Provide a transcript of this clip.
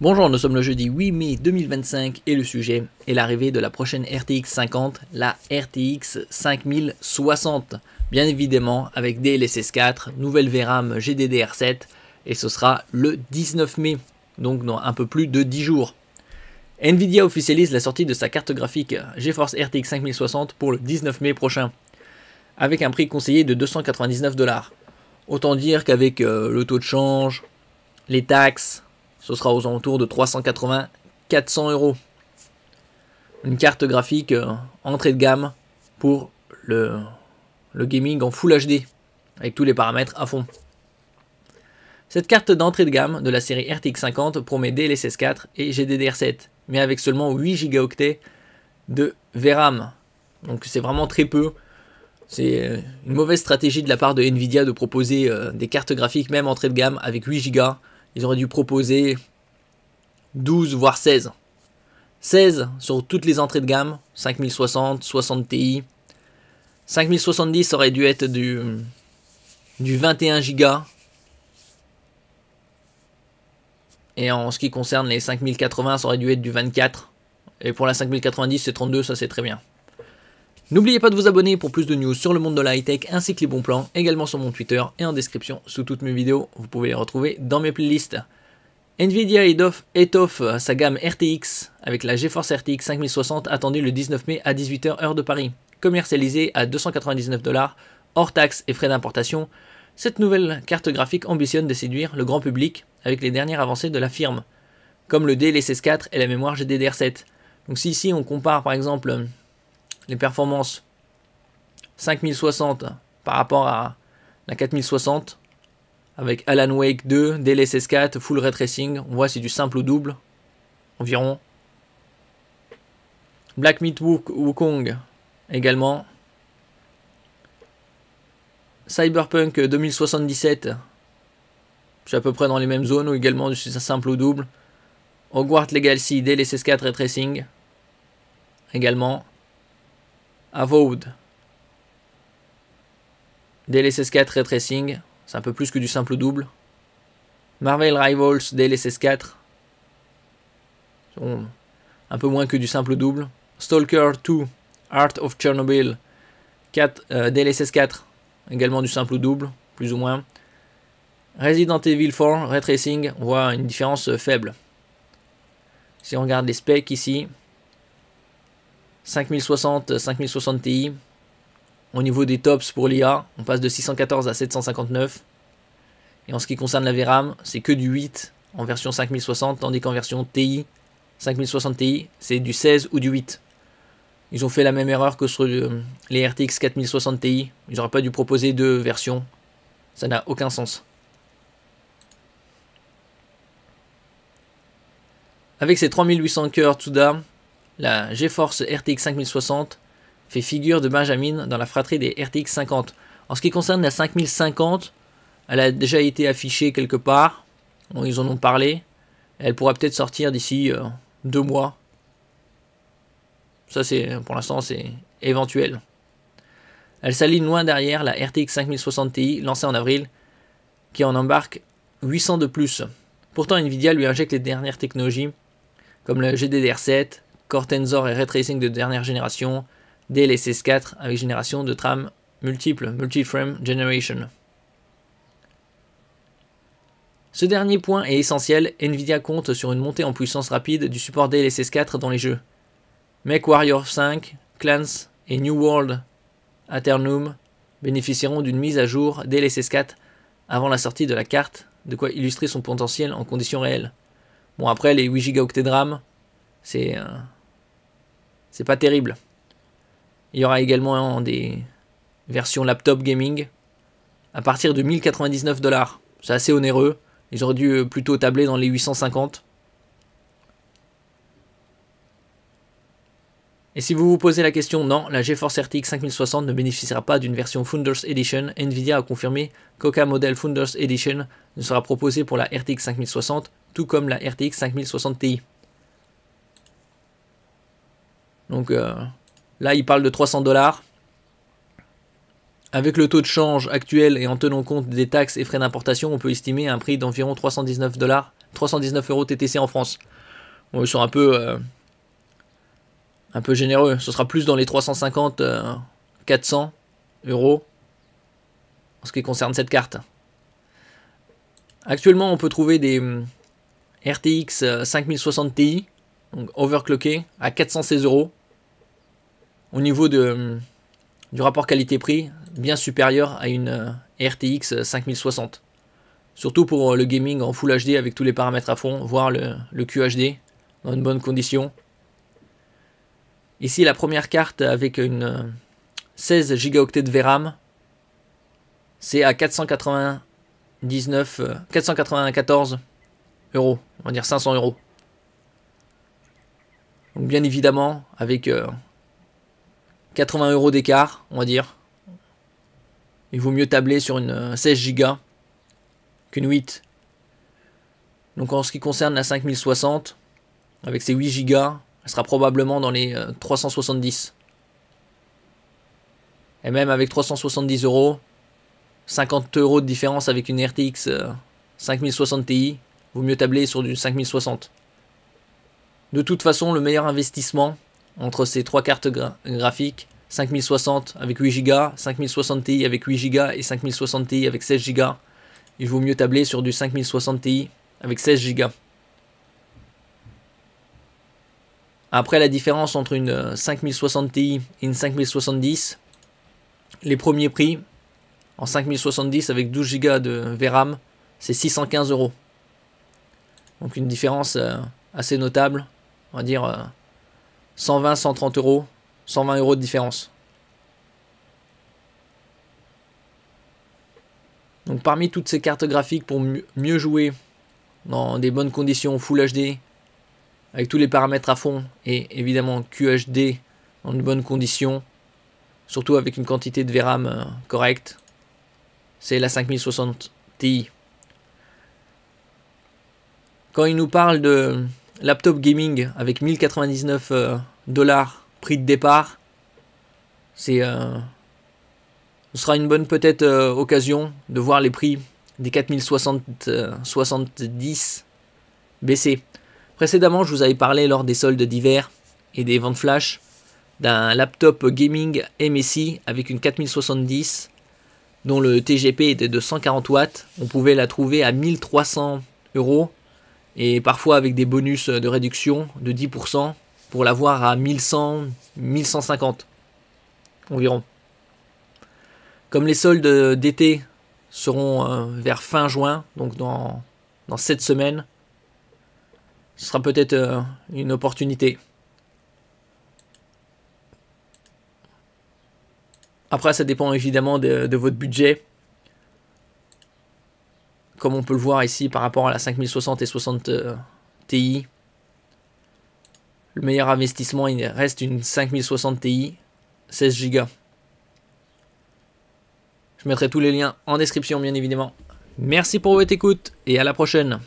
Bonjour, nous sommes le jeudi 8 mai 2025 et le sujet est l'arrivée de la prochaine RTX 50, la RTX 5060. Bien évidemment avec DLSS 4, nouvelle VRAM GDDR7 et ce sera le 19 mai, donc dans un peu plus de 10 jours. Nvidia officialise la sortie de sa carte graphique GeForce RTX 5060 pour le 19 mai prochain, avec un prix conseillé de 299 $. Autant dire qu'avec le taux de change, les taxes, ce sera aux alentours de 380-400 €. Une carte graphique entrée de gamme pour le gaming en Full HD, avec tous les paramètres à fond. Cette carte d'entrée de gamme de la série RTX 50 promet DLSS 4 et GDDR7, mais avec seulement 8 Go de VRAM. Donc c'est vraiment très peu. C'est une mauvaise stratégie de la part de Nvidia de proposer des cartes graphiques même entrée de gamme avec 8 Go. Ils auraient dû proposer 12 voire 16. 16 sur toutes les entrées de gamme, 5060, 60 Ti. 5070 aurait dû être du 21 Go. Et en ce qui concerne les 5080, ça aurait dû être du 24. Et pour la 5090, c'est 32, ça c'est très bien. N'oubliez pas de vous abonner pour plus de news sur le monde de la high-tech ainsi que les bons plans, également sur mon Twitter et en description sous toutes mes vidéos. Vous pouvez les retrouver dans mes playlists. Nvidia étoffe sa gamme RTX avec la GeForce RTX 5060 attendue le 19 mai à 18 h heure de Paris. Commercialisée à 299 $, hors taxes et frais d'importation, cette nouvelle carte graphique ambitionne de séduire le grand public avec les dernières avancées de la firme, comme le DLSS 4 et la mémoire GDDR7. Donc si ici on compare par exemple les performances 5060 par rapport à la 4060, avec Alan Wake 2, DLSS 4, Full Ray Tracing, on voit c'est du simple au double, environ. Black Myth Wukong également. Cyberpunk 2077, c'est à peu près dans les mêmes zones, ou également du simple au double. Hogwarts Legacy, DLSS 4 Ray Tracing, également. Avowed, DLSS 4 Ray Tracing, c'est un peu plus que du simple au double. Marvel Rivals DLSS 4, un peu moins que du simple au double. Stalker 2 Art of Chernobyl 4, DLSS 4, également du simple au double, plus ou moins. Resident Evil 4 Ray Tracing, on voit une différence faible. Si on regarde les specs ici, 5060, 5060 Ti. Au niveau des tops pour l'IA, on passe de 614 à 759. Et en ce qui concerne la VRAM, c'est que du 8 en version 5060, tandis qu'en version TI, 5060 Ti, c'est du 16 ou du 8. Ils ont fait la même erreur que sur les RTX 4060 Ti. Ils n'auraient pas dû proposer deux versions. Ça n'a aucun sens. Avec ses 3800 cœurs TUDA, la GeForce RTX 5060 fait figure de Benjamin dans la fratrie des RTX 50. En ce qui concerne la 5050, elle a déjà été affichée quelque part. Bon, ils en ont parlé. Elle pourra peut-être sortir d'ici 2 mois. Ça, pour l'instant, c'est éventuel. Elle s'aligne loin derrière la RTX 5060 Ti lancée en avril, qui en embarque 800 de plus. Pourtant, Nvidia lui injecte les dernières technologies, comme le GDDR7, Core Tensor et Ray Tracing de dernière génération, DLSS 4 avec génération de trame multiple, Multi-Frame Generation. Ce dernier point est essentiel, Nvidia compte sur une montée en puissance rapide du support DLSS 4 dans les jeux. MechWarrior 5, Clans et New World Aeternum bénéficieront d'une mise à jour DLSS 4 avant la sortie de la carte, de quoi illustrer son potentiel en conditions réelles. Bon, après les 8 Go de RAM, c'est pas terrible. Il y aura également des versions laptop gaming à partir de 1099 $. C'est assez onéreux. Ils auraient dû plutôt tabler dans les 850. Et si vous vous posez la question, non, la GeForce RTX 5060 ne bénéficiera pas d'une version Founders Edition. Nvidia a confirmé qu'aucun modèle Founders Edition ne sera proposé pour la RTX 5060, tout comme la RTX 5060 Ti. Donc là, il parle de 300 $. Avec le taux de change actuel et en tenant compte des taxes et frais d'importation, on peut estimer un prix d'environ 319 euros TTC en France. Bon, ils sont un peu généreux. Ce sera plus dans les 350, 400 euros en ce qui concerne cette carte. Actuellement, on peut trouver des RTX 5060 Ti, donc overclocké, à 416 euros. Au niveau du rapport qualité-prix, bien supérieur à une RTX 5060. Surtout pour le gaming en Full HD avec tous les paramètres à fond, voire le QHD dans une bonne condition. Ici, la première carte avec une 16 Go de VRAM, c'est à 494 euros, on va dire 500 euros. Donc bien évidemment, avec 80 euros d'écart, on va dire, il vaut mieux tabler sur une 16 Go qu'une 8. Donc en ce qui concerne la 5060, avec ses 8 Go, elle sera probablement dans les 370. Et même avec 370 euros, 50 euros de différence avec une RTX 5060 Ti, vaut mieux tabler sur du 5060. De toute façon, le meilleur investissement entre ces trois cartes graphiques, 5060 avec 8 Go, 5060 Ti avec 8 Go et 5060 Ti avec 16 Go, il vaut mieux tabler sur du 5060 Ti avec 16 Go. Après, la différence entre une 5060 Ti et une 5070, les premiers prix en 5070 avec 12 Go de VRAM, c'est 615 euros. Donc une différence assez notable, on va dire 120-130 euros, 120 euros de différence. Donc parmi toutes ces cartes graphiques pour mieux jouer dans des bonnes conditions Full HD, avec tous les paramètres à fond et évidemment QHD dans de bonnes conditions, surtout avec une quantité de VRAM correcte, c'est la 5060 Ti. Quand il nous parle de laptop gaming avec 1099 $ prix de départ, ce sera une bonne peut-être occasion de voir les prix des 4070 baisser. Précédemment, je vous avais parlé lors des soldes d'hiver et des ventes flash d'un laptop gaming MSI avec une 4070 dont le TGP était de 140 watts. On pouvait la trouver à 1300 euros et parfois avec des bonus de réduction de 10% pour l'avoir à 1100, 1150 environ. Comme les soldes d'été seront vers fin juin, donc dans 7 semaines, ce sera peut-être une opportunité. Après, ça dépend évidemment de votre budget. Comme on peut le voir ici par rapport à la 5060 et 60 Ti. Le meilleur investissement, il reste une 5060 Ti, 16 Go. Je mettrai tous les liens en description, bien évidemment. Merci pour votre écoute et à la prochaine.